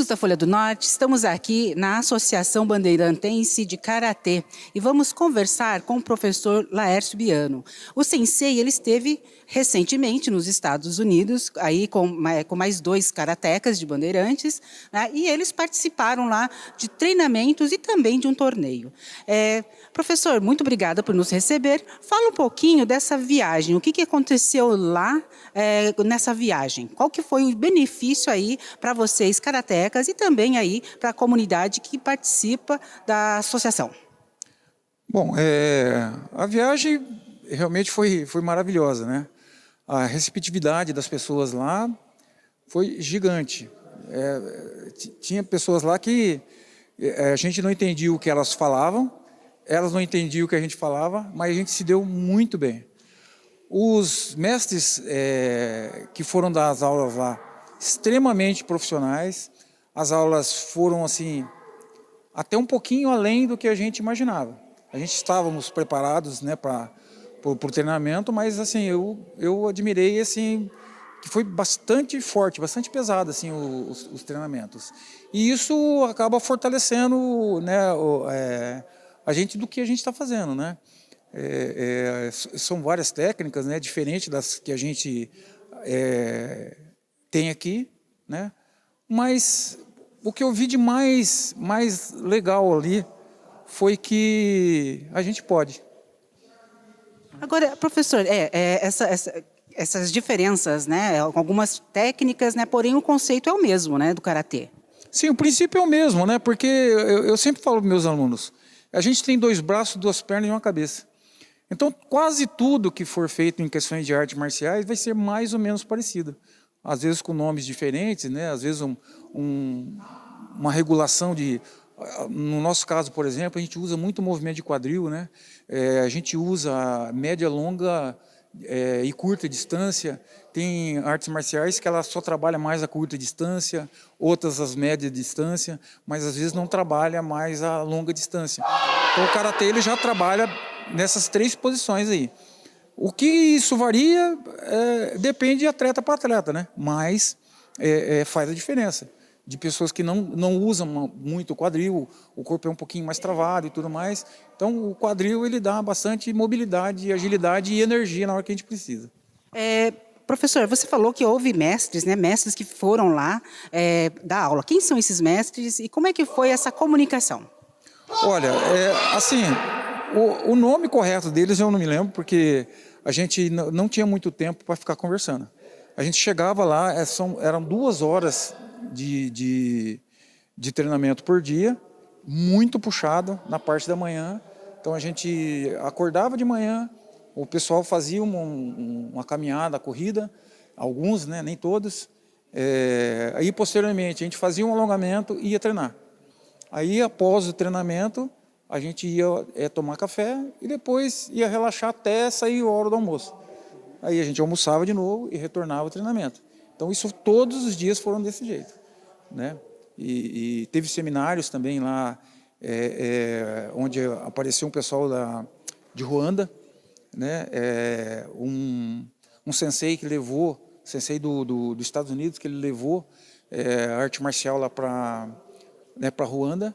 da Folha do Norte, estamos aqui na Associação Bandeirantense de Karatê e vamos conversar com o professor Laércio Biano. O sensei, ele esteve recentemente nos Estados Unidos, aí com mais 2 karatecas de bandeirantes, né, e eles participaram lá de treinamentos e também de um torneio. Professor, muito obrigada por nos receber. Fala um pouquinho dessa viagem, o que aconteceu lá nessa viagem? Qual que foi o benefício aí para vocês, karatecas, e também aí para a comunidade que participa da associação? Bom, a viagem realmente foi maravilhosa, né? A receptividade das pessoas lá foi gigante. Tinha pessoas lá que a gente não entendia o que elas falavam, elas não entendiam o que a gente falava, mas a gente se deu muito bem. Os mestres que foram dar as aulas lá, extremamente profissionais, as aulas foram assim, até um pouquinho além do que a gente imaginava. A gente estávamos preparados, né, para o treinamento, mas assim, eu admirei assim, que foi bastante forte, bastante pesado assim, os treinamentos. E isso acaba fortalecendo, né, a gente do que a gente está fazendo, né? São várias técnicas, né, diferentes das que a gente tem aqui, né? Mas o que eu vi de mais legal ali foi que a gente pode. Agora, professor, essas diferenças, né, algumas técnicas, né, porém o conceito é o mesmo, né, do karatê. Sim, o princípio é o mesmo, né? Porque eu sempre falo para meus alunos, a gente tem 2 braços, 2 pernas e uma cabeça. Então, quase tudo que for feito em questões de artes marciais vai ser mais ou menos parecido. Às vezes com nomes diferentes, né? Às vezes uma regulação de... No nosso caso, por exemplo, a gente usa muito movimento de quadril, né? A gente usa média, longa e curta distância. Tem artes marciais que ela só trabalha mais a curta distância, outras as média distância, mas às vezes não trabalha mais a longa distância. Então o karatê ele já trabalha nessas 3 posições aí. O que isso varia depende de atleta para atleta, né? Mas faz a diferença. De pessoas que não usam muito o quadril, o corpo é um pouquinho mais travado e tudo mais. Então o quadril ele dá bastante mobilidade, agilidade e energia na hora que a gente precisa. Professor, você falou que houve mestres, né, mestres que foram lá dar aula. Quem são esses mestres e como é que foi essa comunicação? Olha, assim, o nome correto deles eu não me lembro, porque a gente não tinha muito tempo para ficar conversando. A gente chegava lá, eram 2 horas de treinamento por dia, muito puxado na parte da manhã. Então a gente acordava de manhã, o pessoal fazia uma caminhada, corrida, alguns, né, nem todos. Aí posteriormente a gente fazia um alongamento e ia treinar. Aí após o treinamento a gente ia tomar café e depois ia relaxar até sair a hora do almoço. Aí a gente almoçava de novo e retornava ao treinamento. Então isso todos os dias foram desse jeito, né? E teve seminários também lá, onde apareceu um pessoal de Ruanda, né? Um sensei que levou, sensei dos Estados Unidos, que ele levou a arte marcial lá para Ruanda.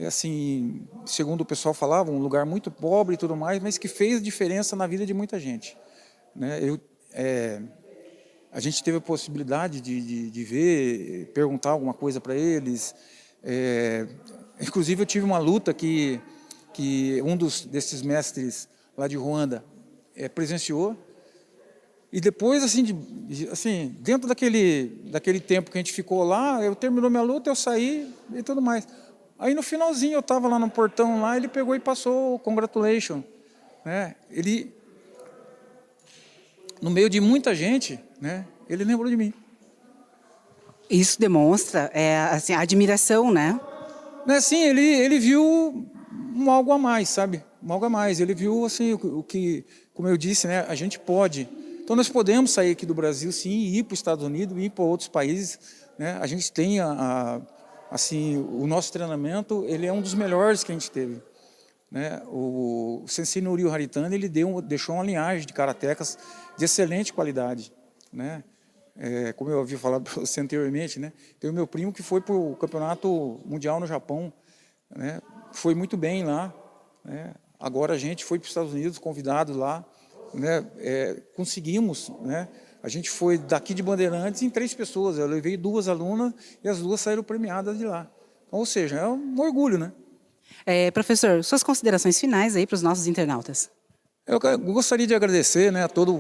Assim, segundo o pessoal falava, um lugar muito pobre e tudo mais, mas que fez diferença na vida de muita gente, né? A gente teve a possibilidade de ver, perguntar alguma coisa para eles. Inclusive eu tive uma luta que um desses mestres lá de Ruanda presenciou. E depois, assim, dentro daquele tempo que a gente ficou lá, eu terminou minha luta, eu saí e tudo mais. Aí no finalzinho eu estava lá no portão, lá, ele pegou e passou o congratulation, né? Ele, no meio de muita gente, né, ele lembrou de mim. Isso demonstra assim, a admiração, né? Assim, ele viu algo a mais, sabe? Algo a mais. Ele viu assim, o que, como eu disse, né, a gente pode. Então nós podemos sair aqui do Brasil, sim, e ir para os Estados Unidos, ir para outros países, né? A gente tem assim, o nosso treinamento, ele é um dos melhores que a gente teve, né? O Sensei Norio Haritani, ele deixou uma linhagem de karatecas de excelente qualidade, né? Como eu havia falado para você anteriormente, né? Tem o meu primo que foi para o campeonato mundial no Japão, né? Foi muito bem lá, né? Agora a gente foi para os Estados Unidos, convidado lá, né? Conseguimos, né? A gente foi daqui de Bandeirantes em 3 pessoas. Eu levei 2 alunas e as 2 saíram premiadas de lá. Então, ou seja, é um orgulho, né? Professor, suas considerações finais aí para os nossos internautas. Eu gostaria de agradecer, né, a toda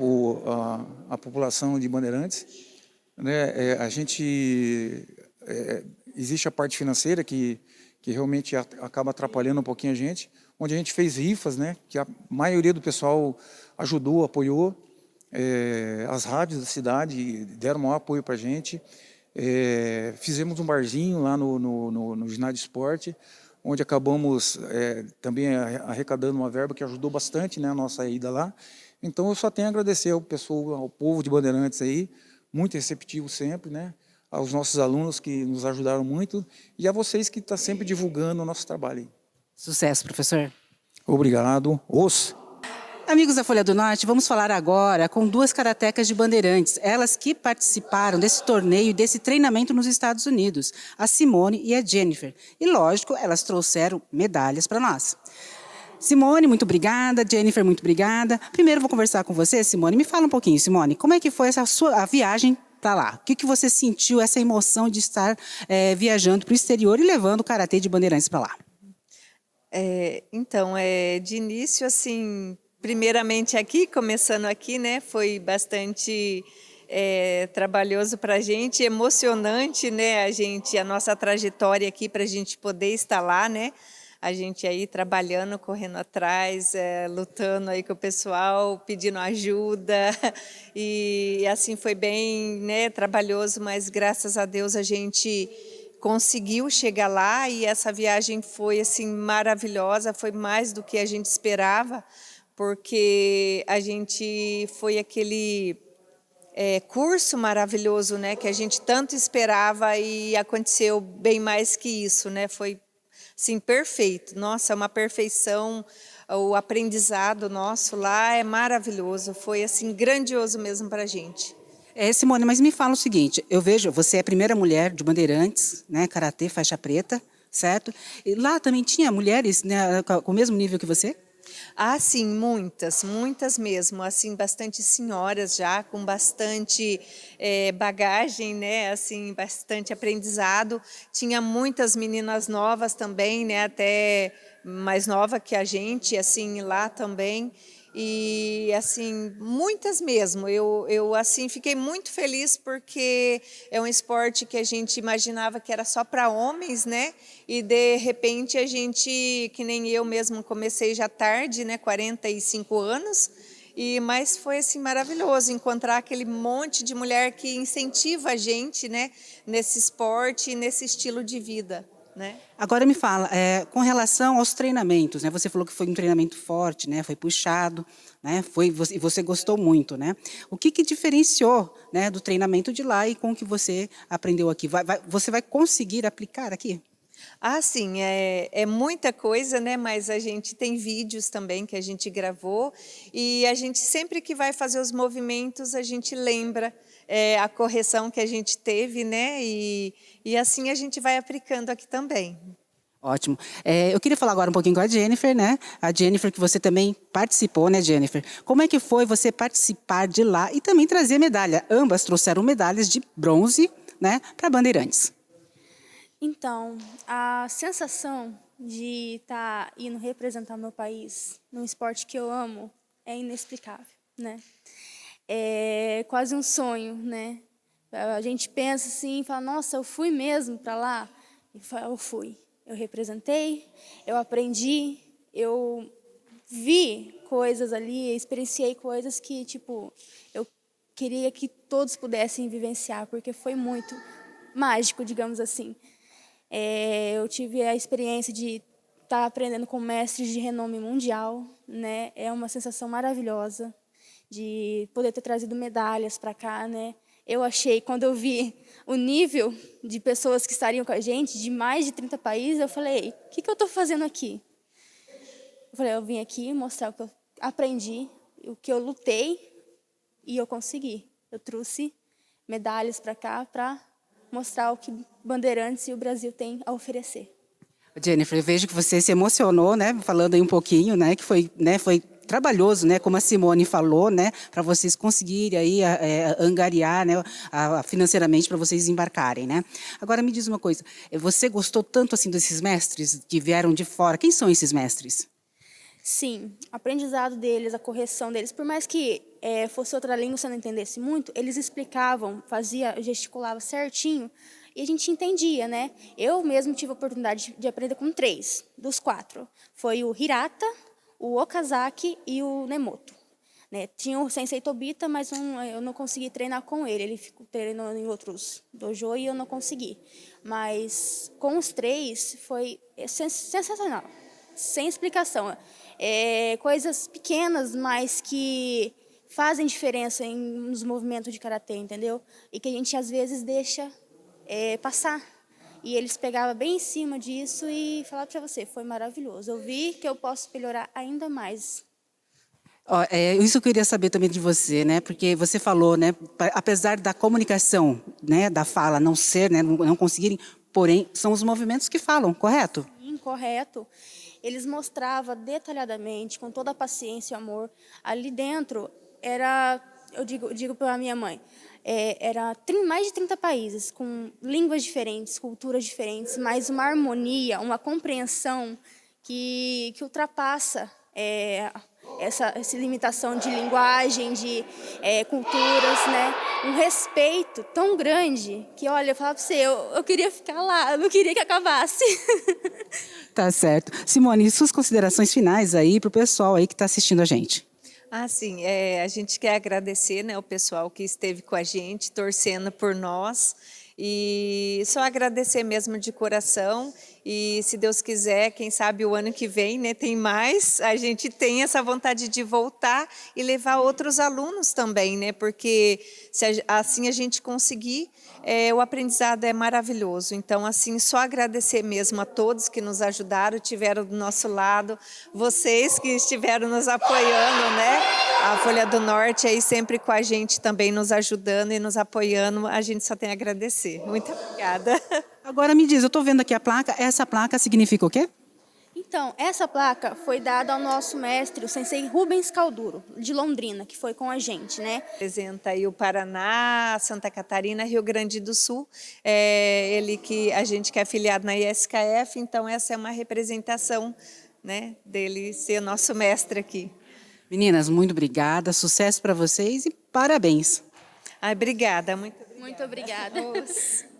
a população de Bandeirantes, né? Existe a parte financeira que realmente acaba atrapalhando um pouquinho a gente, onde a gente fez rifas, né, que a maioria do pessoal ajudou, apoiou, as rádios da cidade deram maior apoio para a gente. Fizemos um barzinho lá no ginásio de esporte, onde acabamos também arrecadando uma verba que ajudou bastante, né, a nossa ida lá. Então eu só tenho a agradecer ao povo de Bandeirantes aí, muito receptivo sempre, né, aos nossos alunos que nos ajudaram muito e a vocês que estão sempre divulgando o nosso trabalho aí. Sucesso, professor. Obrigado. Amigos da Folha do Norte, vamos falar agora com 2 karatecas de Bandeirantes, elas que participaram desse torneio e desse treinamento nos Estados Unidos, a Simone e a Jennifer. E, lógico, elas trouxeram medalhas para nós. Simone, muito obrigada. Jennifer, muito obrigada. Primeiro vou conversar com você, Simone. Me fala um pouquinho, Simone, como é que foi a viagem para lá? O que você sentiu, essa emoção de estar viajando para o exterior e levando o karatê de Bandeirantes para lá? Então, de início, assim, primeiramente aqui, começando aqui, né, foi bastante trabalhoso para a gente, emocionante, né, a nossa trajetória aqui para a gente poder estar lá, né, a gente aí trabalhando, correndo atrás, lutando aí com o pessoal, pedindo ajuda, e assim foi bem, né, trabalhoso, mas graças a Deus a gente conseguiu chegar lá e essa viagem foi assim maravilhosa, foi mais do que a gente esperava, porque a gente foi aquele curso maravilhoso, né, que a gente tanto esperava e aconteceu bem mais que isso, né, foi assim perfeito. Nossa, uma perfeição. O aprendizado nosso lá é maravilhoso, foi assim grandioso mesmo para a gente. Simone, mas me fala o seguinte, eu vejo, você é a primeira mulher de Bandeirantes, né, karatê, faixa preta, certo? E lá também tinha mulheres, né, com o mesmo nível que você? Ah, sim, muitas, muitas mesmo, assim, bastante senhoras já, com bastante bagagem, né, assim, bastante aprendizado. Tinha muitas meninas novas também, né, até mais nova que a gente, assim, lá também. E, assim, muitas mesmo. Eu assim, fiquei muito feliz porque é um esporte que a gente imaginava que era só para homens, né? E, de repente, a gente, que nem eu mesmo, comecei já tarde, né? 45 anos. Mas foi, assim, maravilhoso encontrar aquele monte de mulher que incentiva a gente, né? Nesse esporte e nesse estilo de vida, né? Agora me fala, com relação aos treinamentos, né? Você falou que foi um treinamento forte, né? Foi puxado, né? Você gostou muito, né? O que diferenciou, né, do treinamento de lá e com o que você aprendeu aqui? Você vai conseguir aplicar aqui? Ah, sim, é muita coisa, né? Mas a gente tem vídeos também que a gente gravou e a gente sempre que vai fazer os movimentos a gente lembra a correção que a gente teve, né? E assim a gente vai aplicando aqui também. Ótimo. Eu queria falar agora um pouquinho com a Jennifer, né? A Jennifer que você também participou, né, Jennifer? Como é que foi você participar de lá e também trazer medalha? Ambas trouxeram medalhas de bronze, né, para Bandeirantes. Então, a sensação de estar indo representar meu país num esporte que eu amo é inexplicável, né? É quase um sonho, né? A gente pensa assim, fala, nossa, eu fui mesmo para lá? E fala, eu fui. Eu representei, eu aprendi, eu vi coisas ali, experienciei coisas que, tipo, eu queria que todos pudessem vivenciar, porque foi muito mágico, digamos assim. Eu tive a experiência de estar aprendendo com mestres de renome mundial, né? É uma sensação maravilhosa de poder ter trazido medalhas para cá, né? Eu achei, quando eu vi o nível de pessoas que estariam com a gente, de mais de 30 países, eu falei, o que eu estou fazendo aqui? Eu falei, eu vim aqui mostrar o que eu aprendi, o que eu lutei, e eu consegui. Eu trouxe medalhas para cá, para mostrar o que Bandeirantes e o Brasil têm a oferecer. Jennifer, eu vejo que você se emocionou, né, falando aí um pouquinho, né, que foi trabalhoso, né, como a Simone falou, né, para vocês conseguirem aí angariar, né, financeiramente para vocês embarcarem, né. Agora me diz uma coisa, você gostou tanto assim desses mestres que vieram de fora? Quem são esses mestres? Sim, o aprendizado deles, a correção deles, por mais que fosse outra língua, você não entendesse muito, eles explicavam, gesticulava certinho e a gente entendia, né? Eu mesmo tive a oportunidade de aprender com 3 dos 4. Foi o Hirata, o Okazaki e o Nemoto. Né? Tinha o Sensei Tobita, mas eu não consegui treinar com ele. Ele ficou treinando em outros dojo e eu não consegui. Mas com os 3 foi sensacional, sem explicação. Coisas pequenas, mas que fazem diferença nos movimentos de karatê, entendeu? E que a gente às vezes deixa passar. E eles pegavam bem em cima disso e falavam para você, foi maravilhoso. Eu vi que eu posso melhorar ainda mais. Isso eu queria saber também de você, né? Porque você falou, né? Apesar da comunicação, né? Da fala não ser, né? Não conseguirem, porém são os movimentos que falam, correto? Sim, correto. Eles mostravam detalhadamente, com toda a paciência e amor. Ali dentro eu digo para a minha mãe, era mais de 30 países, com línguas diferentes, culturas diferentes, mas uma harmonia, uma compreensão que ultrapassa essa limitação de linguagem, de culturas, né? Um respeito tão grande que, olha, eu falava para você, eu queria ficar lá, eu não queria que acabasse. Tá certo. Simone, suas considerações finais aí para o pessoal aí que está assistindo a gente. Sim, a gente quer agradecer, né, o pessoal que esteve com a gente, torcendo por nós, e só agradecer mesmo de coração, e se Deus quiser, quem sabe o ano que vem, né, tem mais, a gente tem essa vontade de voltar e levar outros alunos também, né, porque se assim a gente conseguir, o aprendizado é maravilhoso. Então, assim, só agradecer mesmo a todos que nos ajudaram, tiveram do nosso lado, vocês que estiveram nos apoiando, né? A Folha do Norte aí sempre com a gente também nos ajudando e nos apoiando, a gente só tem a agradecer. Muito obrigada. Agora me diz, eu estou vendo aqui a placa, essa placa significa o quê? Então, essa placa foi dada ao nosso mestre, o Sensei Rubens Calduro, de Londrina, que foi com a gente, né? Representa aí o Paraná, Santa Catarina, Rio Grande do Sul. Ele que a gente que é afiliado na ISKF, então essa é uma representação, né, dele ser nosso mestre aqui. Meninas, muito obrigada, sucesso para vocês e parabéns. Obrigada, muito obrigada. Muito obrigada.